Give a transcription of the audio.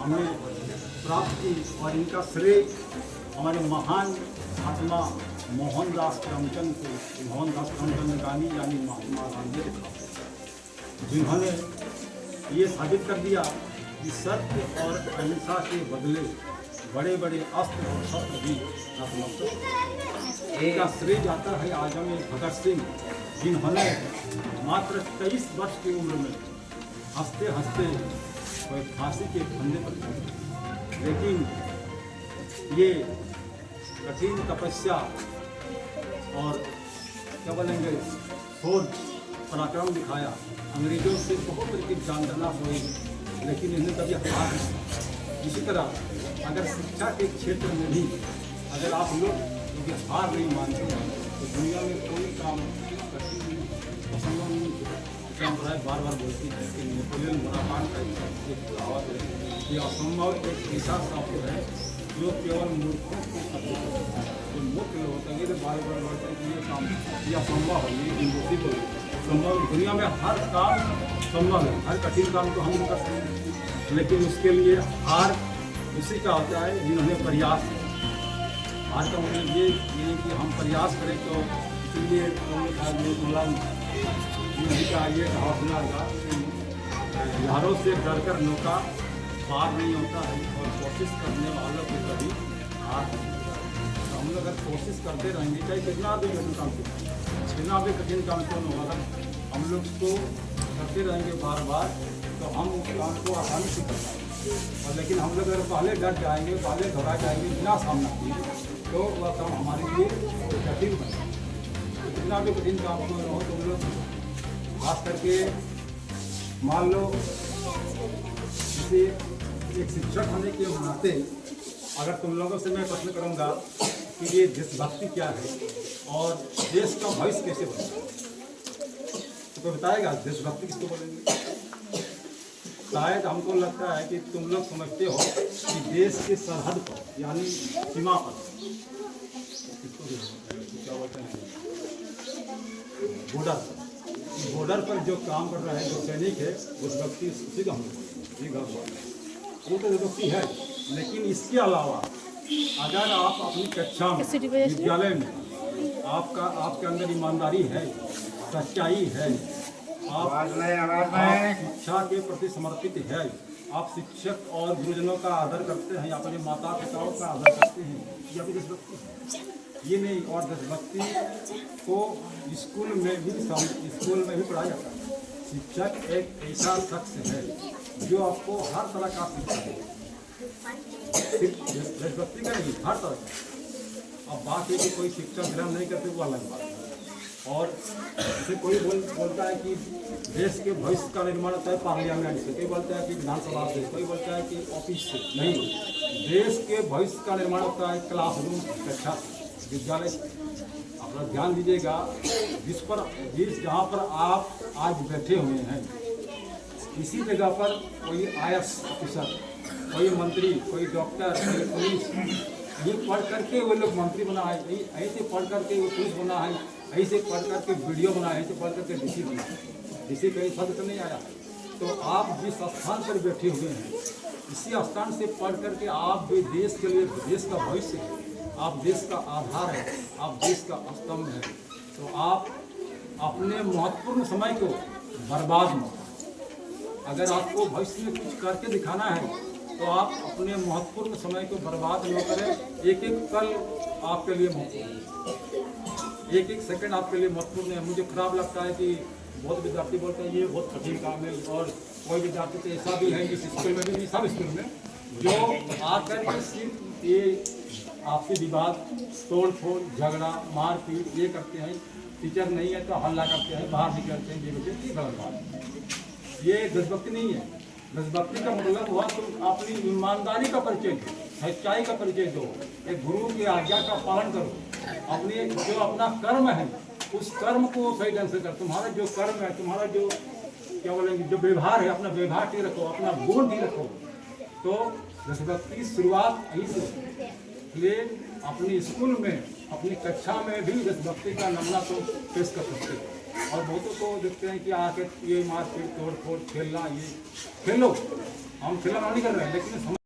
हमें प्राप्त की और इनका श्रेय हमारे महान महात्मा मोहनदास करमचंद गांधी यानी महात्मा गांधी ने कहा, जिन्होंने ये साबित कर दिया कि सत्य और अहिंसा के बदले बड़े बड़े अस्त्र और शस्त्र भी नतमस्तक। इनका श्रेय जाता है आजम भगत सिंह, जिन्होंने मात्र 23 वर्ष की उम्र में हंसते हंसते वह फांसी के फंदे पर चढ़े, लेकिन ये कठिन तपस्या और क्या बोलेंगे शोध पराक्रम दिखाया, अंग्रेजों से बहुत तरह की जानना हुई, लेकिन इन्हें कभी हार नहीं। इसी तरह अगर शिक्षा के क्षेत्र में भी अगर आप लोग हार नहीं मानते हैं तो दुनिया में कोई काम कठिन नहीं, असंभव नहीं। बार बार बोलती है कि नेपोलियन बोनापार्ट का एक कहावत है, ये असंभव एक ऐसा शब्द है जो केवल मूर्खों को जो मूर्ख लोग होते हैं, बार बार बोलते हैं कि ये काम ये असंभव है, ये इम्पॉसिबल है। संभव दुनिया में हर काम संभव है, हर कठिन काम को हम कर सकते हैं, लेकिन उसके लिए हार उसी का होता है जिन्होंने प्रयास किया। हार का मतलब ये कि हम प्रयास करें तो इसलिए का ये हौसला था, लहरों से डरकर नौका पार नहीं होता है और कोशिश करने वालों को कभी हार नहीं होता है। तो हम लोग अगर कोशिश करते रहेंगे, चाहे कितना भी कठिन काम कितना भी कठिन काम क्यों न होगा, हम लोग को करते रहेंगे बार बार, तो हम उस काम को आसानी से कर पाएंगे। और लेकिन हम लोग अगर पहले डर जाएंगे, पहले घबरा जाएंगे, बिना सामना किए, तो वह काम हमारे लिए कठिन बनेगा। तो कितना भी कठिन काम क्यों न हो, तुम लोग खास करके मान लो जैसे एक शिक्षक होने के नाते अगर तुम लोगों से मैं प्रश्न करूंगा कि ये देशभक्ति क्या है और देश का भविष्य कैसे बनेगा, तो कोई बताएगा देशभक्ति किसको बोलेंगे? शायद हमको लगता है कि तुम लोग समझते हो कि देश के सरहद पर यानी सीमा पर क्या बोलते हैं, बॉर्डर पर जो काम कर रहा है, जो सैनिक है, उस व्यक्ति उसी का हम वो तो व्यक्ति है। लेकिन इसके अलावा अगर आप अपनी कक्षा में विद्यालय में आपके अंदर ईमानदारी है, सच्चाई है, आप शिक्षा के प्रति समर्पित है, आप शिक्षक और गुरुजनों का आदर करते हैं, अपने माता पिताओं का आदर करते हैं, या फिर देशभक्ति ये नहीं। और देशभक्ति को स्कूल में भी पढ़ाया जाता है। शिक्षक एक ऐसा शख्स है जो आपको हर तरह का शिक्षा है, देशभक्ति का नहीं, हर तरह का। अब बात है कि कोई शिक्षा ग्रहण नहीं करते, वो अलग बात है। और जैसे कोई बोलता है कि देश के भविष्य का निर्माण होता है पार्लियामेंट से, कोई बोलता है कि विधानसभा से, कोई बोलता है कि ऑफिस से। नहीं, देश के भविष्य का निर्माण होता है क्लासरूम, कक्षा से, विद्यालय से। अपना ध्यान दीजिएगा, जहाँ पर आप आज बैठे हुए हैं, इसी जगह पर कोई IAS ऑफिसर, कोई मंत्री, कोई डॉक्टर, कोई पुलिस, ये पढ़ करके वो लोग मंत्री बना है, ऐसे पढ़ करके वो पुलिस बना है, ऐसे पढ़ करके वीडियो बना है, ऐसे पढ़ करके DC बना है। DC कहीं शब्द तो नहीं आया। तो आप जिस स्थान पर बैठे हुए हैं, इसी स्थान से पढ़ करके आप भी देश के लिए, देश का भविष्य है, आप देश का आधार है, आप देश का स्तंभ है। तो आप अपने महत्वपूर्ण समय को बर्बाद मत। अगर आपको भविष्य में कुछ करके दिखाना है तो आप अपने महत्वपूर्ण समय को बर्बाद न करें। एक एक पल आपके लिए महत्वपूर्ण है, एक एक सेकंड आपके लिए महत्वपूर्ण है। मुझे खराब लगता है कि बहुत विद्यार्थी बोलते हैं ये बहुत कठिन काम है, और कोई विद्यार्थी तो ऐसा भी है जिस स्कूल में भी, सब स्कूल में, जो आकर के सिर्फ ये आपसी विवाद, तोड़ फोड़, झगड़ा, मारपीट ये करते हैं। टीचर नहीं है तो हल्ला करते हैं, बाहर निकलते हैं, ये गलत बात है। ये देशभक्ति नहीं है। देशभक्ति का मतलब हुआ तुम अपनी ईमानदारी का परिचय दो, सच्चाई का परिचय दो, एक गुरु की आज्ञा का पालन करो, अपने जो अपना कर्म है उस कर्म को सही ढंग से करो। तुम्हारा जो कर्म है, तुम्हारा जो क्या बोलेंगे, जो व्यवहार है, अपना व्यवहार ठीक रखो, अपना गुण ठीक रखो। तो देशभक्ति की शुरुआत यही से। इसलिए अपने स्कूल में, अपनी कक्षा में भी देशभक्ति का नमूना तो पेश कर सकते हो। और बहुतों को देखते हैं कि आके ये मारपीट, तोड़ फोड़, खेलना, ये खेलो, हम खेलना नहीं कर रहे हैं, लेकिन